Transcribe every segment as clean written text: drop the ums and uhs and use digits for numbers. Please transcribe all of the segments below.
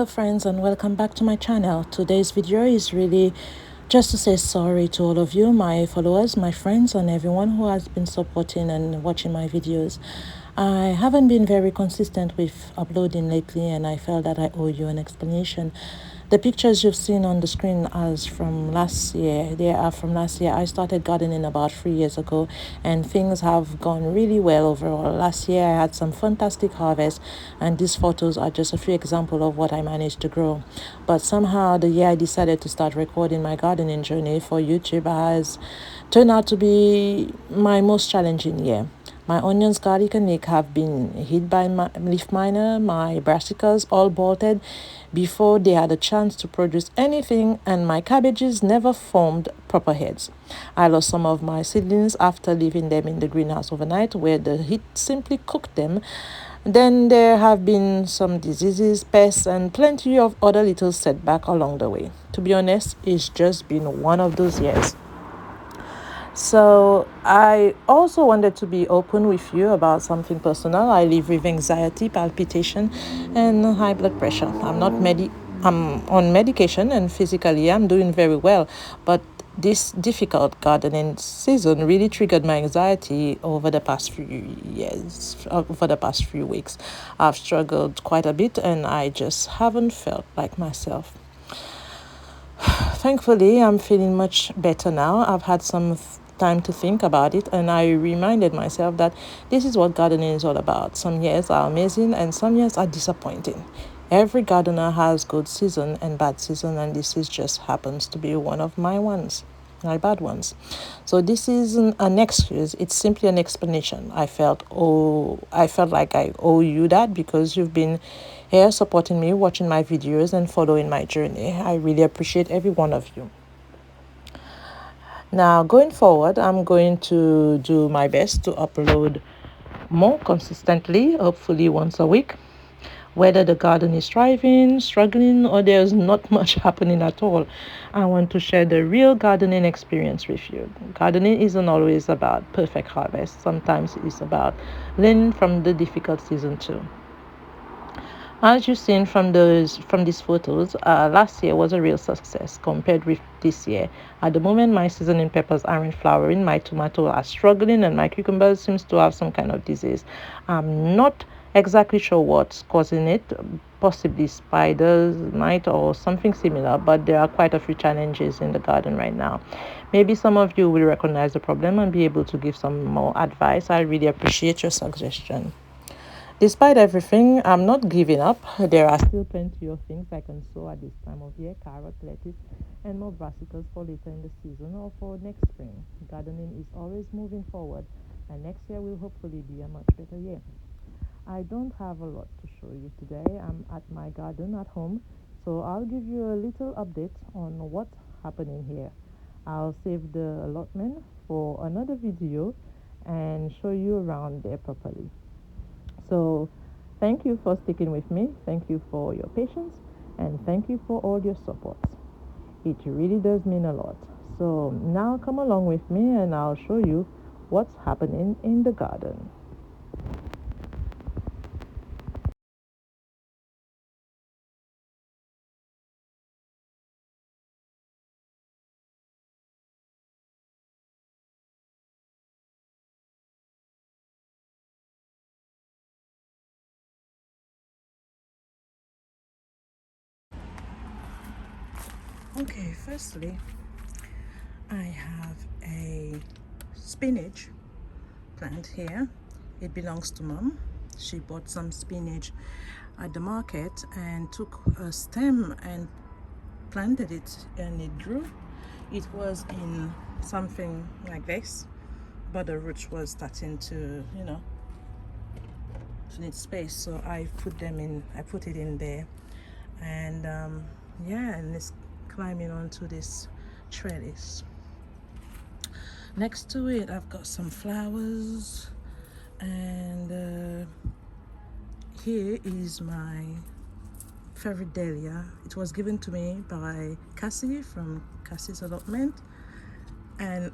Hello friends, and welcome back to my channel. Today's video is really just to say sorry to all of you, my followers, my friends, and everyone who has been supporting and watching my videos. I haven't been very consistent with uploading lately, and I felt that I owe you an explanation. The pictures you've seen on the screen as from last year, they are from last year. I started gardening about 3 years ago, and things have gone really well overall. Last year I had some fantastic harvests, and these photos are just a few examples of what I managed to grow. But somehow the year I decided to start recording my gardening journey for YouTube has turned out to be my most challenging year. My onions, garlic, and leek have been hit by leaf miner, my brassicas all bolted before they had a chance to produce anything, and my cabbages never formed proper heads. I lost some of my seedlings after leaving them in the greenhouse overnight, where the heat simply cooked them. Then there have been some diseases, pests, and plenty of other little setbacks along the way. To be honest, it's just been one of those years. So I also wanted to be open with you about something personal. I live with anxiety, palpitation, and high blood pressure. I'm on medication, and physically I'm doing very well, but this difficult gardening season really triggered my anxiety over the past few weeks. I've struggled quite a bit, and I just haven't felt like myself. Thankfully, I'm feeling much better now. I've had some time to think about it, and I reminded myself that this is what gardening is all about. Some years are amazing, and some years are disappointing. Every gardener has good season and bad season, and this is just happens to be one of my bad ones. So this isn't an excuse, it's simply an explanation. I felt like I owe you that because you've been here supporting me, watching my videos, and following my journey. I really appreciate every one of you. Now, going forward, I'm going to do my best to upload more consistently, hopefully once a week. Whether the garden is thriving, struggling, or there's not much happening at all, I want to share the real gardening experience with you. Gardening isn't always about perfect harvest. Sometimes it's about learning from the difficult season too. As you've seen from these photos, last year was a real success compared with this year. At the moment, my seasoning peppers aren't flowering, my tomato are struggling, and my cucumbers seems to have some kind of disease. I'm not exactly sure what's causing it, possibly spiders, mite, or something similar, but there are quite a few challenges in the garden right now. Maybe some of you will recognize the problem and be able to give some more advice. I really appreciate your suggestion. Despite everything, I'm not giving up. There are still plenty of things I can sow at this time of year: carrot, lettuce, and more brassicas for later in the season or for next spring. Gardening is always moving forward, and next year will hopefully be a much better year. I don't have a lot to show you today. I'm at my garden at home, so I'll give you a little update on what's happening here. I'll save the allotment for another video and show you around there properly. So thank you for sticking with me. Thank you for your patience, and thank you for all your support. It really does mean a lot. So now come along with me and I'll show you what's happening in the garden. Okay, firstly, I have a spinach plant here. It belongs to Mom. She bought some spinach at the market and took a stem and planted it, and it grew. It was in something like this, but the roots was starting to need space, so I put it in there, and yeah, and it's climbing onto this trellis. Next to it I've got some flowers, and here is my favorite dahlia. It was given to me by Cassie from Cassie's allotment, and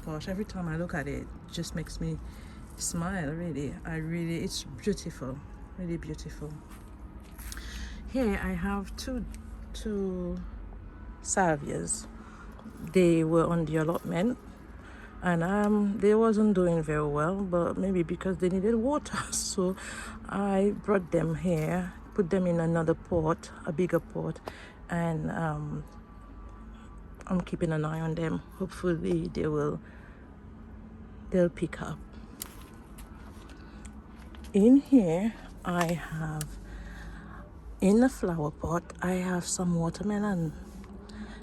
gosh, every time I look at it, it just makes me smile. Really, it's beautiful, really beautiful. Here I have two salvias. They were on the allotment, and they wasn't doing very well, but maybe because they needed water. So I brought them here, put them in another pot, a bigger pot, and I'm keeping an eye on them. Hopefully they'll pick up. In here I have, in the flower pot, I have some watermelon.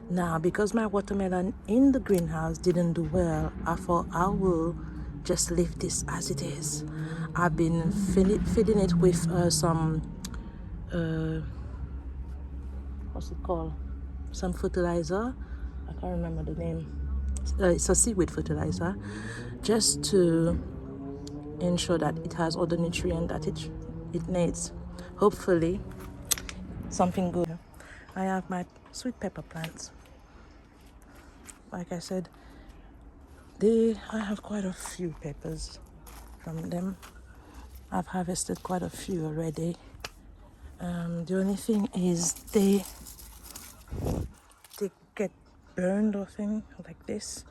Now, because my watermelon in the greenhouse didn't do well, I thought I will just leave this as it is. I've been feeding it with some, what's it called? Some fertilizer. I can't remember the name. It's a seaweed fertilizer, just to ensure that it has all the nutrient that it needs. Hopefully, something good. I have my sweet pepper plants. Like I said, I have quite a few peppers from them. I've harvested quite a few already. The only thing is they get burned or thing like this.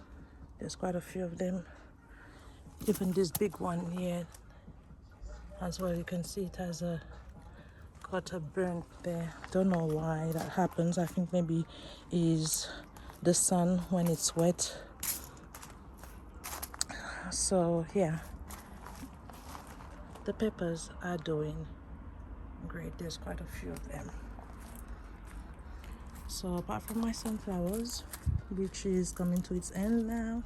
There's quite a few of them. Even this big one here as well, you can see it has got a burn there. Don't know why that happens. I think maybe is the sun when it's wet. So yeah, the peppers are doing great. There's quite a few of them. So apart from my sunflowers, which is coming to its end now,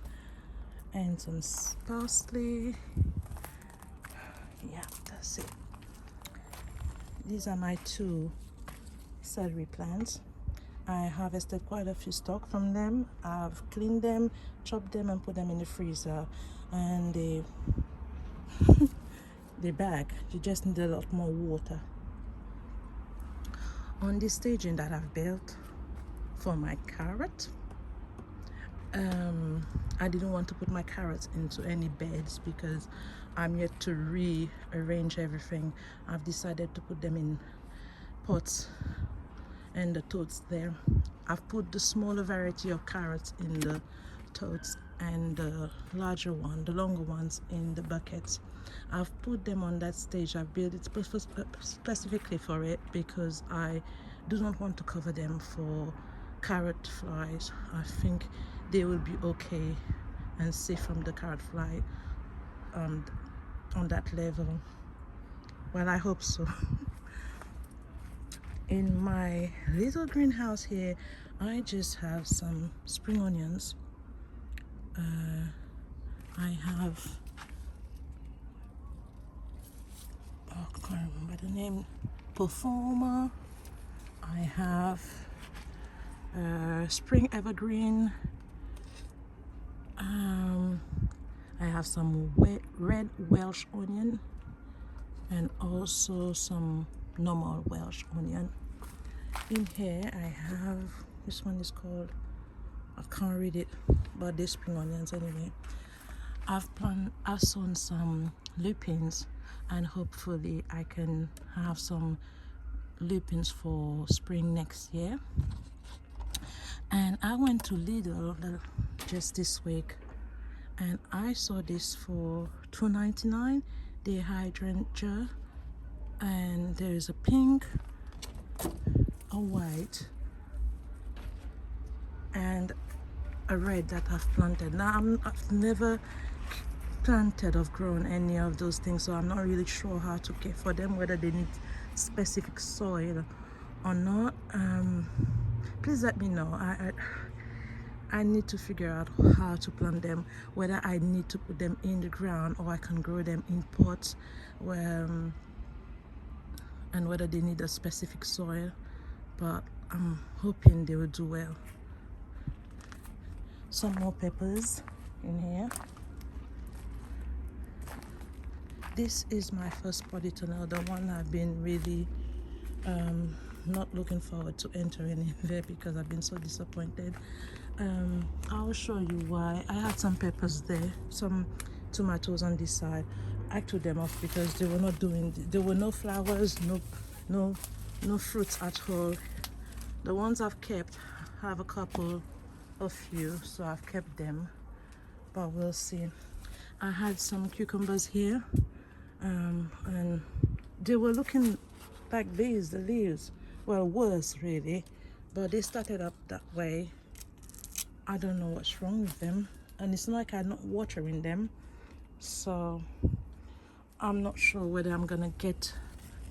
and some parsley, yeah, that's it. These are my 2 celery plants. I harvested quite a few stalks from them. I've cleaned them, chopped them, and put them in the freezer. And they're back. You just need a lot more water. On this staging that I've built for my carrot, I didn't want to put my carrots into any beds because I'm yet to rearrange everything. I've decided to put them in pots and the totes there. I've put the smaller variety of carrots in the totes and the larger one, the longer ones, in the buckets. I've put them on that stage. I've built it specifically for it because I do not want to cover them for carrot flies. I think they will be okay and safe from the carrot fly on that level. Well, I hope so. In my little greenhouse here, I just have some spring onions. I have, I can't remember the name, performer. I have spring evergreen. I have some red Welsh onion and also some normal Welsh onion. In here I have, this one is called, I can't read it, but they're spring onions anyway. I've sown some lupins, and hopefully I can have some lupins for spring next year. And I went to Lidl just this week, and I saw this for $2.99, the hydrangea, and there's a pink, a white, and a red that I've planted. Now I've never planted or grown any of those things, so I'm not really sure how to care for them, whether they need specific soil or not. Please let me know. I need to figure out how to plant them, whether I need to put them in the ground or I can grow them in pots, and whether they need a specific soil, but I'm hoping they will do well. Some more peppers in here. This is my first polytunnel, the one I've been really not looking forward to entering in there because I've been so disappointed. I'll show you why. I had some peppers there, some tomatoes on this side. I took them off because they were not doing, there were no flowers, no no fruits at all. The ones I've kept have a couple, a few, so I've kept them, but we'll see. I had some cucumbers here, and they were looking like these, the leaves, well, worse really, but they started up that way. I don't know what's wrong with them, and it's not like I'm not watering them, so I'm not sure whether I'm gonna get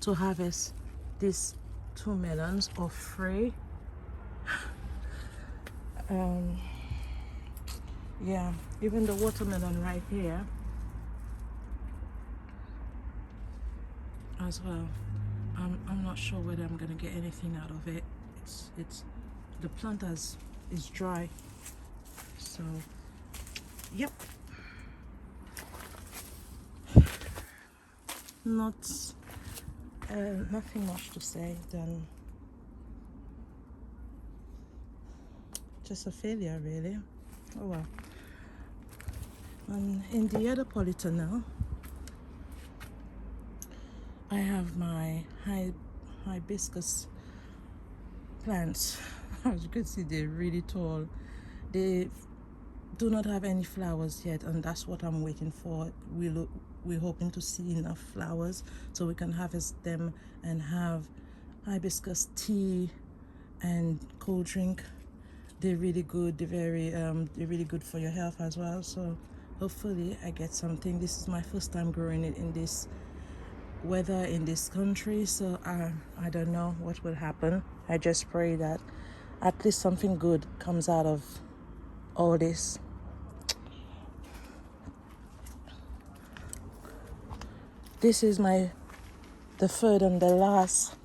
to harvest these 2 melons or 3. Yeah, even the watermelon right here as well. I'm not sure whether I'm gonna get anything out of it. It's the plant is dry, so yep. Not nothing much to say than just a failure really. Oh well. And in the other polyter now, I have my hibiscus plants. As you can see, they're really tall. They do not have any flowers yet, and that's what I'm waiting for. We're hoping to see enough flowers so we can harvest them and have hibiscus tea and cold drink. They're really good. They're really good for your health as well. So hopefully I get something. This is my first time growing it in this weather in this country, so I don't know what will happen. I just pray that at least something good comes out of all this. This is the third and the last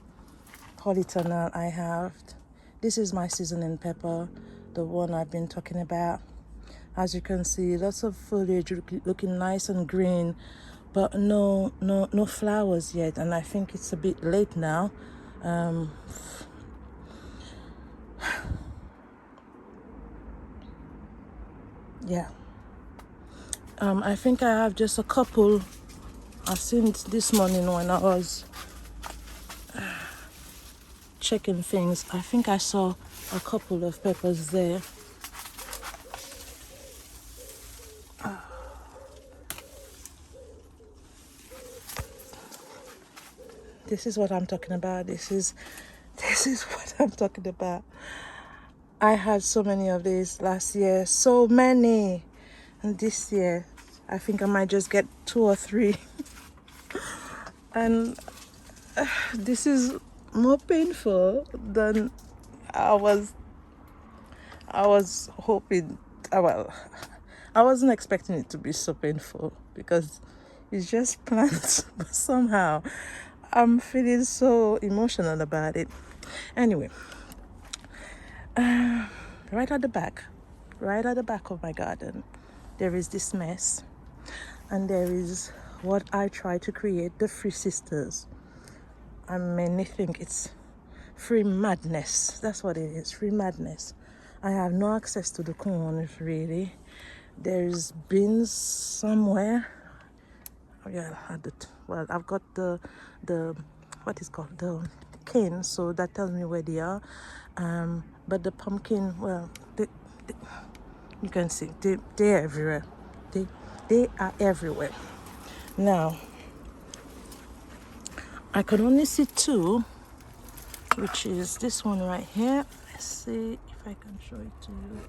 polytunnel I have. This is my seasoning pepper, the one I've been talking about. As you can see, lots of foliage looking nice and green, but no flowers yet, and I think it's a bit late now. Yeah. I think I have just a couple. I've seen it this morning when I was checking things. I think I saw a couple of peppers there. This is what I'm talking about. This is what I'm talking about. I had so many of these last year, so many, and this year I think I might just get 2 or 3. And this is more painful than I was hoping. Well, I wasn't expecting it to be so painful because it's just plants, but somehow I'm feeling so emotional about it. Anyway, right at the back of my garden, there is this mess, and there is what I try to create, the Free Sisters. I mainly think it's free madness. That's what it is, free madness. I have no access to the corn really. There's bins somewhere. Yeah, well, I've got the what is called the cane, so that tells me where they are. But the pumpkin, well, you can see they're everywhere. They are everywhere. Now, I could only see 2, which is this one right here. Let's see if I can show it to you.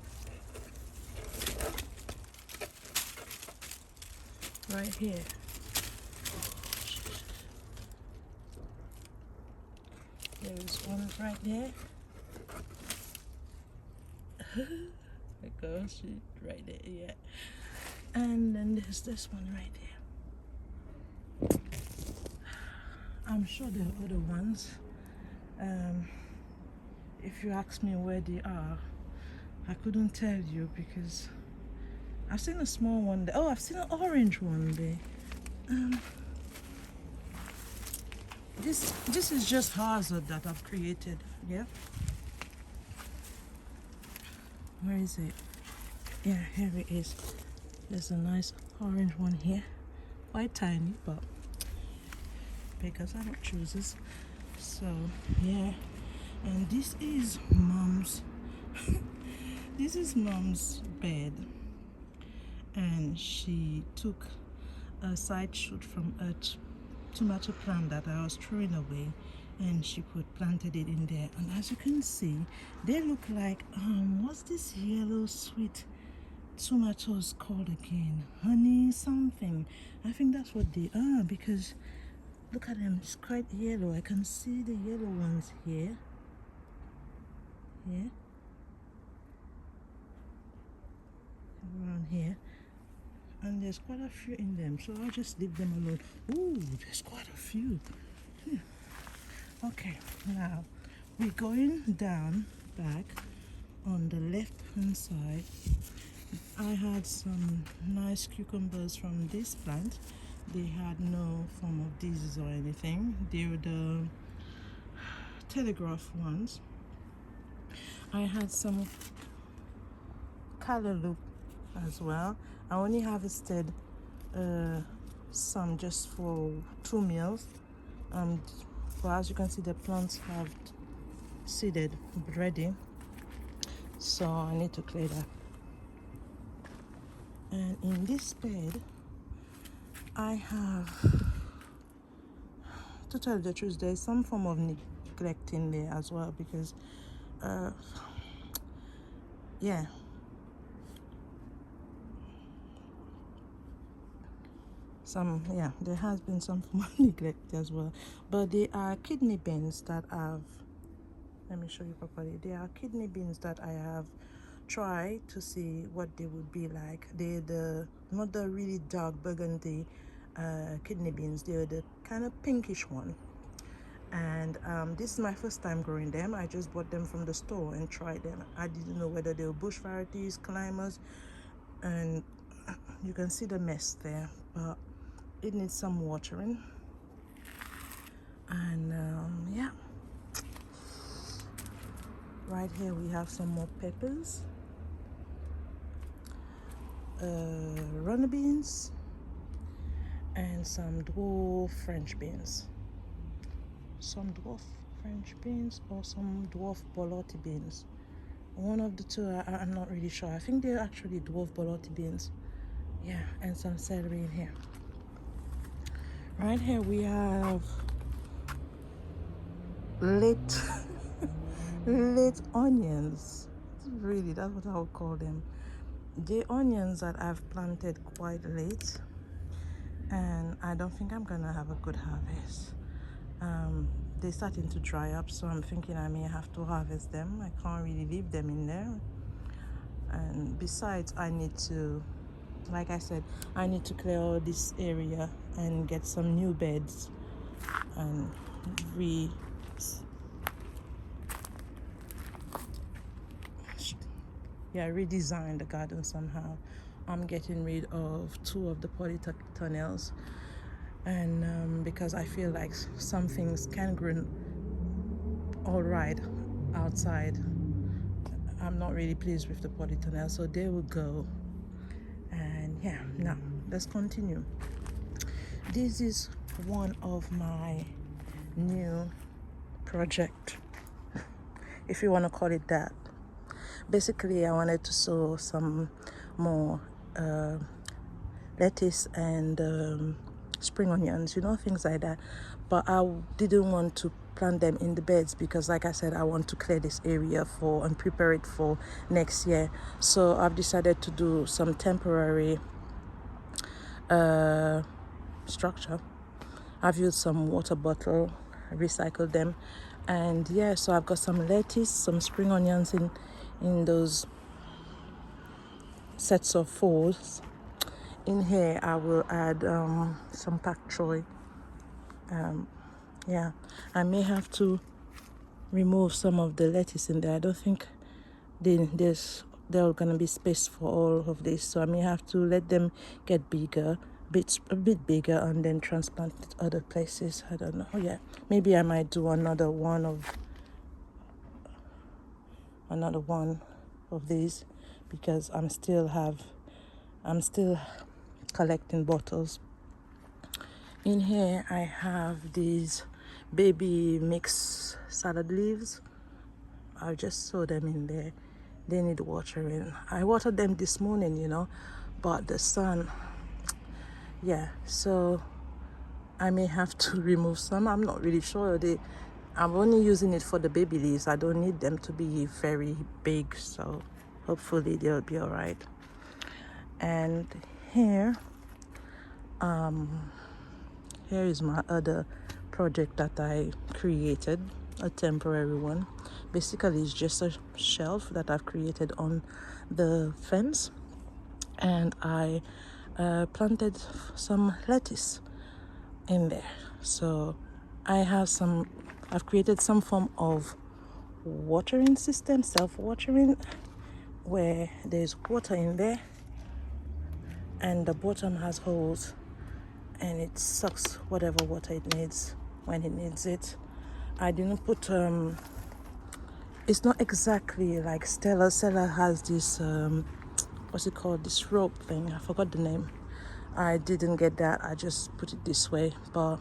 Right here. There is one right there. There goes right there, yeah. And then there's this one right there. I'm sure there are other ones. If you ask me where they are, I couldn't tell you because I've seen a small one there. Oh, I've seen an orange one there. This is just hazard that I've created. Yeah. Where is it? Yeah, here it is. There's a nice orange one here. Quite tiny, but because I don't choose this. So yeah, and this is mom's this is mom's bed, and she took a side shoot from a tomato plant that I was throwing away, and she planted it in there. And as you can see, they look like what's this yellow sweet tomatoes called again? Honey something. I think that's what they are, because look at them, it's quite yellow. I can see the yellow ones here. Yeah, around here, and there's quite a few in them, so I'll just leave them alone. Ooh, there's quite a few. Okay, now we're going down back on the left hand side. I had some nice cucumbers from this plant. They had no form of disease or anything. They were the telegraph ones. I had some cantaloupe as well. I only harvested some just for 2 meals. But as you can see, the plants have seeded ready, so I need to clear that. And in this bed, I have, to tell the truth, there's some form of neglect in there as well, because yeah, there has been some form of neglect as well. But they are kidney beans that I've, let me show you properly. They are kidney beans that I have tried to see what they would be like. They're not the really dark burgundy kidney beans. They're the kind of pinkish one. And this is my first time growing them. I just bought them from the store and tried them. I didn't know whether they were bush varieties, climbers, and you can see the mess there, but it needs some watering. And yeah, right here we have some more peppers, runner beans, and some dwarf French beans. Some dwarf French beans or some dwarf borlotti beans. One of the two, I'm not really sure. I think they're actually dwarf borlotti beans. Yeah, and some celery in here. Right here we have late late onions. Really, that's what I would call them. The onions that I've planted quite late, and I don't think I'm gonna have a good harvest. They're starting to dry up, so I'm thinking I may have to harvest them. I can't really leave them in there. And besides, I need to, like I said, I need to clear all this area and get some new beds and redesign the garden somehow. I'm getting rid of 2 of the polytunnels, and because I feel like some things can grow all right outside, I'm not really pleased with the polytunnel, so they will go. And yeah, now let's continue. This is one of my new project, if you want to call it that. Basically, I wanted to sow some more lettuce and spring onions, things like that. But I didn't want to plant them in the beds because, like I said, I want to clear this area and prepare it for next year. So I've decided to do some temporary structure. I've used some water bottle, recycled them, and yeah, so I've got some lettuce, some spring onions in those sets of 4s. In here I will add some pak choy. Yeah, I may have to remove some of the lettuce in there. I don't think there's gonna be space for all of this, so I may have to let them get bigger, a bit bigger, and then transplant it other places. I don't know. Yeah, maybe I might do another one of these, because I'm still collecting bottles. In here I have these baby mixed salad leaves. I'll just sow them in there. They need watering. I watered them this morning, but the sun, yeah, so I may have to remove some. I'm not really sure. I'm only using it for the baby leaves. I don't need them to be very big, so hopefully they'll be all right. And here here is my other project that I created, a temporary one. Basically, it's just a shelf that I've created on the fence, and I planted some lettuce in there. So I've created some form of watering system, self-watering, where there's water in there and the bottom has holes, and it sucks whatever water it needs when it needs it. I didn't put it's not exactly like Stella. Stella has this what's it called, this rope thing, I forgot the name. I didn't get that, I just put it this way. But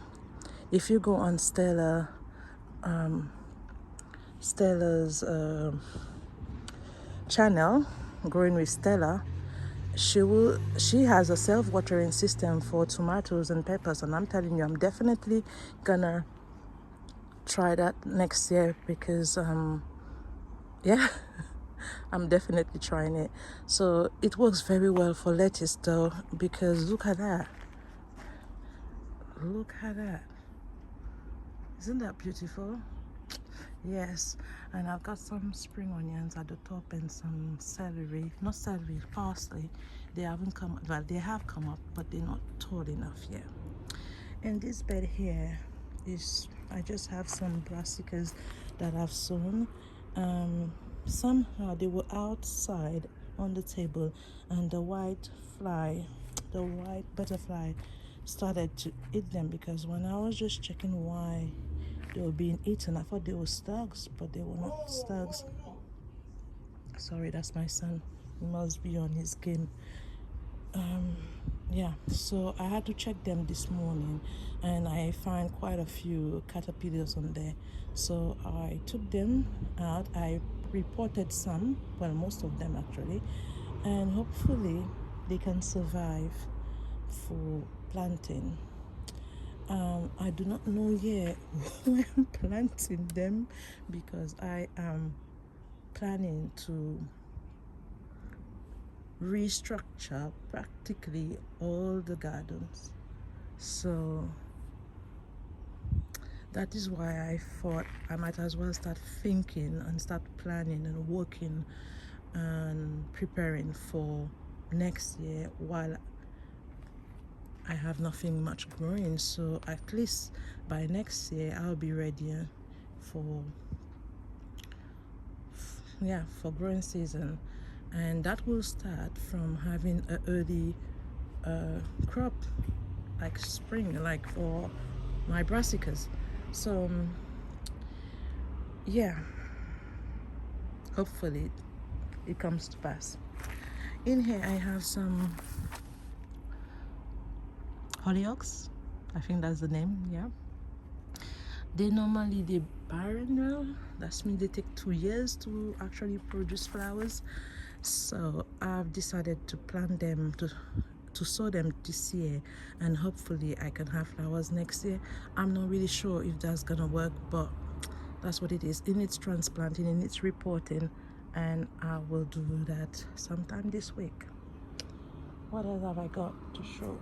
if you go on Stella's channel, Growing with Stella, she has a self-watering system for tomatoes and peppers, and I'm telling you, I'm definitely gonna try that next year, because yeah, I'm definitely trying it. So it works very well for lettuce though, because look at that, isn't that beautiful? Yes. And I've got some spring onions at the top and some parsley. They haven't come up, well, they have come up, but they're not tall enough yet. And this bed here I just have some brassicas that I've sown. Somehow they were outside on the table, and the white butterfly started to eat them, because when I was just checking why they were being eaten, I thought they were slugs, but they were not slugs. Sorry, that's my son. He must be on his game. Yeah, so I had to check them this morning, and I found quite a few caterpillars on there. So I took them out. I reported some, well, most of them actually, and hopefully they can survive for planting. I do not know yet where I'm planting them, because I am planning to restructure practically all the gardens. So that is why I thought I might as well start thinking and start planning and working and preparing for next year while I have nothing much growing. So at least by next year I'll be ready for growing season, and that will start from having an early crop, like spring, like for my brassicas. So yeah, hopefully it comes to pass. In here I have some hollyoaks, I think that's the name. Yeah, they barren well. That's means they take 2 years to actually produce flowers. So I've decided to plant them, to sow them this year, and hopefully I can have flowers next year. I'm not really sure if that's gonna work, but that's what it is. It needs transplanting, it needs reporting, and I will do that sometime this week. What else have I got to show?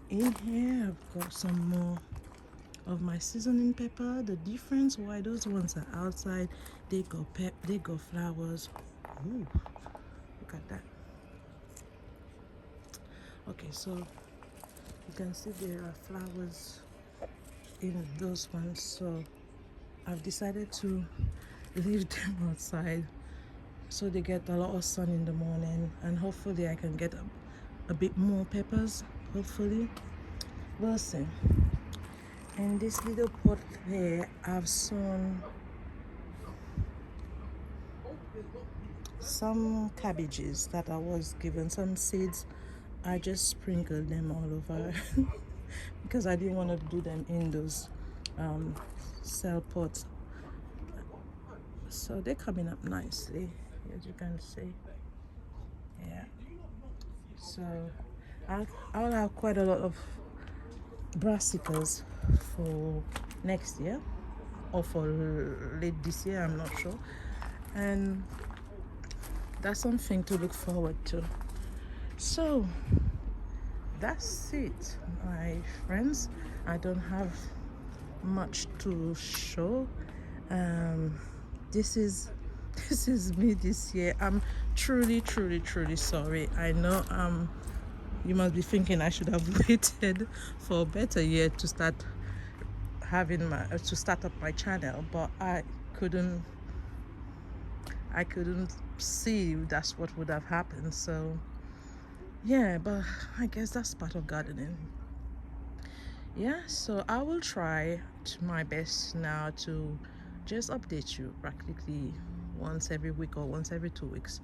In here I've got some more of my seasoning pepper. The difference why those ones are outside, they got flowers. Ooh, look at that. Okay, so you can see there are flowers in those ones, so I've decided to leave them outside so they get a lot of sun in the morning, and hopefully I can get a bit more peppers. Hopefully, we'll see. In this little pot there, I've sown some cabbages that I was given, some seeds. I just sprinkled them all over because I didn't want to do them in those cell pots. So they're coming up nicely, as you can see. Yeah. So I'll have quite a lot of brassicas for next year or for late this year, I'm not sure. And that's something to look forward to. So that's it, my friends. I don't have much to show. This is this is me this year. I'm truly sorry. I know you must be thinking I should have waited for a better year to start up my channel, but couldn't I couldn't see that's what would have happened. So yeah, but I guess that's part of gardening. Yeah, so I will try my best now to just update you practically once every week or once every 2 weeks,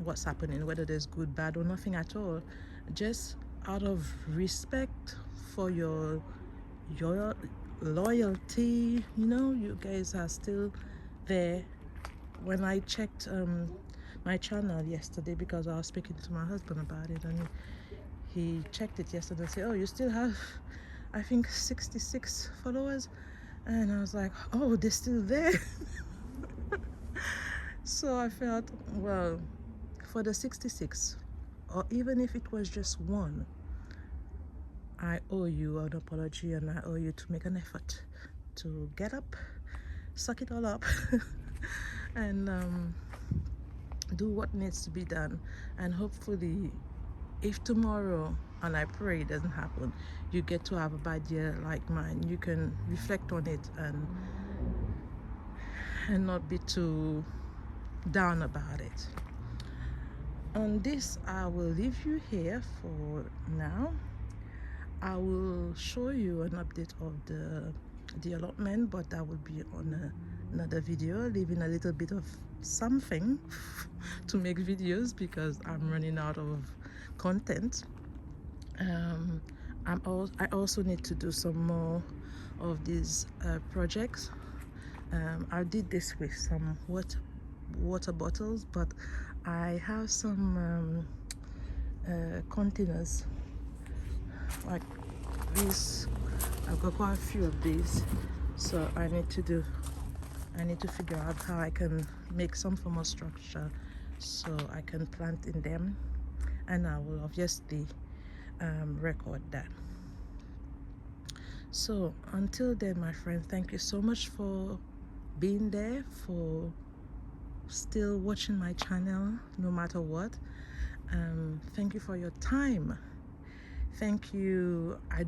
what's happening, whether there's good, bad, or nothing at all, just out of respect for your loyalty. You guys are still there. When I checked my channel yesterday, because I was speaking to my husband about it, and he checked it yesterday and said, oh, you still have, I think, 66 followers. And I was like, oh, they're still there. So I felt, well, for the 66, or even if it was just one, I owe you an apology, and I owe you to make an effort to get up, suck it all up, and do what needs to be done. And hopefully, if tomorrow, and I pray it doesn't happen, you get to have a bad year like mine, you can reflect on it and not be too down about it. On this, I will leave you here for now. I will show you an update of the allotment, but that will be on another video, leaving a little bit of something to make videos because I'm running out of content. I also need to do some more of these projects. I did this with some water bottles, but I have some containers like this. I've got quite a few of these, so I need to figure out how I can make some form of structure so I can plant in them, and I will obviously record that. So until then, my friend, thank you so much for being there, for still watching my channel no matter what. Thank you for your time. Thank you. I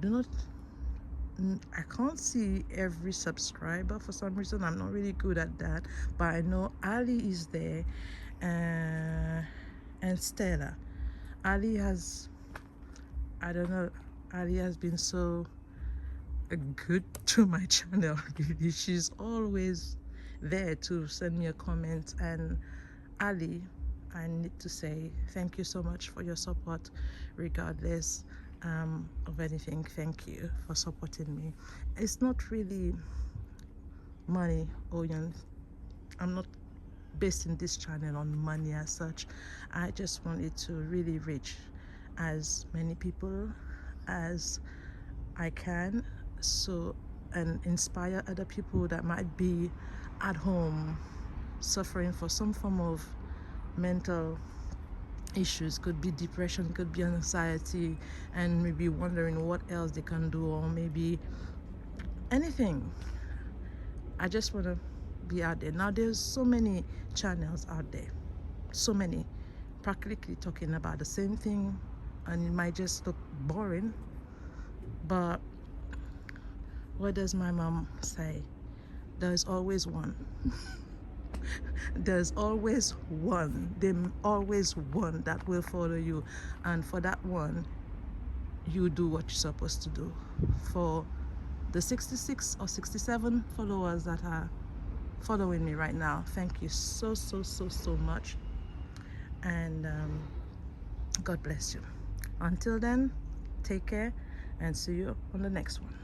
can't see every subscriber for some reason. I'm not really good at that, but I know Ali is there, and Stella. Ali has, I don't know, Ali has been so good to my channel. Really, she's always there to send me a comment. And Ali, I need to say thank you so much for your support, regardless of anything. Thank you for supporting me. It's not really money oriented. I'm not basing this channel on money as such. I just want it to really reach as many people as I can, so, and inspire other people that might be at home suffering for some form of mental issues. Could be depression, could be anxiety, and maybe wondering what else they can do, or maybe anything. I just want to be out there. Now there's so many channels out there, so many, practically talking about the same thing, and it might just look boring, but what does my mom say? There's always one. There's always one. There's always one that will follow you, and for that one, you do what you're supposed to do. For the 66 or 67 followers that are following me right now, thank you so much, and God bless you. Until then, take care, and see you on the next one.